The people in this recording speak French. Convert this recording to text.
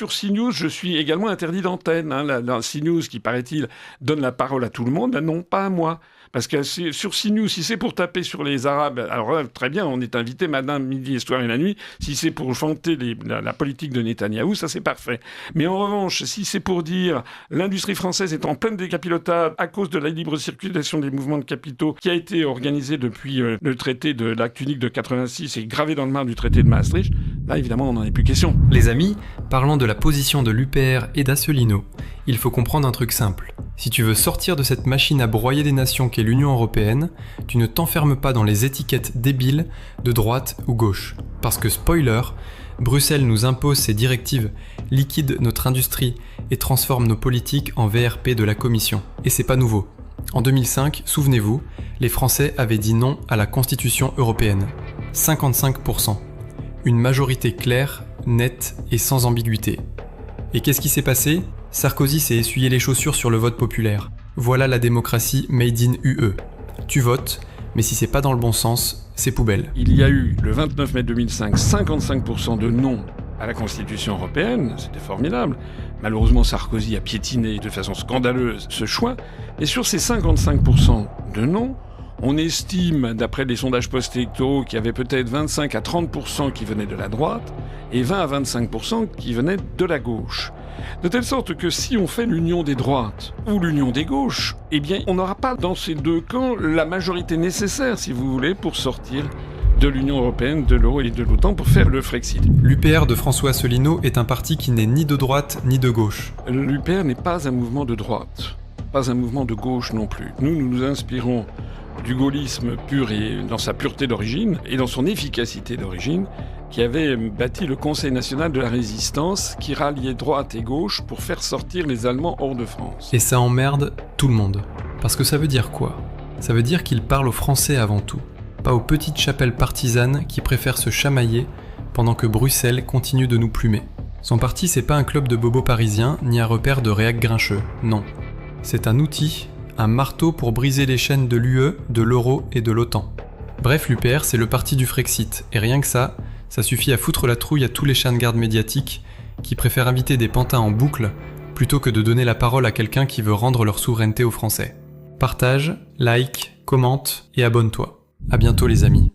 sur CNews, je suis également interdit d'antenne. La CNews, qui paraît-il, donne la parole à tout le monde, non pas à moi. Parce que sur CNews, si c'est pour taper sur les Arabes, alors là, très bien, on est invité Madame Midi, Histoire et la Nuit. Si c'est pour chanter la politique de Netanyahou, ça c'est parfait. Mais en revanche, si c'est pour dire l'industrie française est en pleine décapitulage à cause de la libre circulation des mouvements de capitaux qui a été organisée depuis le traité de l'acte unique de 86 et gravé dans le marbre du traité de Maastricht, là évidemment on n'en est plus question. Les amis, parlant de la position de l'UPR et d'Asselineau, il faut comprendre un truc simple. Si tu veux sortir de cette machine à broyer des nations qu'est l'Union européenne, tu ne t'enfermes pas dans les étiquettes débiles de droite ou gauche. Parce que, spoiler, Bruxelles nous impose ses directives, liquide notre industrie et transforme nos politiques en VRP de la Commission. Et c'est pas nouveau. En 2005, souvenez-vous, les Français avaient dit non à la Constitution européenne. 55%. Une majorité claire, nette et sans ambiguïté. Et qu'est-ce qui s'est passé ? Sarkozy s'est essuyé les chaussures sur le vote populaire. Voilà la démocratie made in UE. Tu votes, mais si c'est pas dans le bon sens, c'est poubelle. Il y a eu, le 29 mai 2005, 55% de non à la Constitution européenne, c'était formidable. Malheureusement, Sarkozy a piétiné de façon scandaleuse ce choix. Et sur ces 55% de non, on estime, d'après les sondages post-électoraux, qu'il y avait peut-être 25 à 30% qui venaient de la droite et 20 à 25% qui venaient de la gauche. De telle sorte que si on fait l'union des droites ou l'union des gauches, eh bien, on n'aura pas dans ces deux camps la majorité nécessaire, si vous voulez, pour sortir de l'Union européenne, de l'euro et de l'OTAN pour faire le Frexit. L'UPR de François Asselineau est un parti qui n'est ni de droite ni de gauche. L'UPR n'est pas un mouvement de droite, pas un mouvement de gauche non plus. Nous nous inspirons du gaullisme pur et dans sa pureté d'origine et dans son efficacité d'origine, qui avait bâti le Conseil national de la résistance qui ralliait droite et gauche pour faire sortir les Allemands hors de France. Et ça emmerde tout le monde. Parce que ça veut dire quoi ? Ça veut dire qu'il parle aux Français avant tout, pas aux petites chapelles partisanes qui préfèrent se chamailler pendant que Bruxelles continue de nous plumer. Son parti, c'est pas un club de bobos parisiens ni un repère de réac grincheux, non. C'est un outil, un marteau pour briser les chaînes de l'UE, de l'euro et de l'OTAN. Bref, l'UPR, c'est le parti du Frexit, et rien que ça suffit à foutre la trouille à tous les chiens de garde médiatiques qui préfèrent inviter des pantins en boucle plutôt que de donner la parole à quelqu'un qui veut rendre leur souveraineté aux Français. Partage, like, commente et abonne-toi. À bientôt les amis.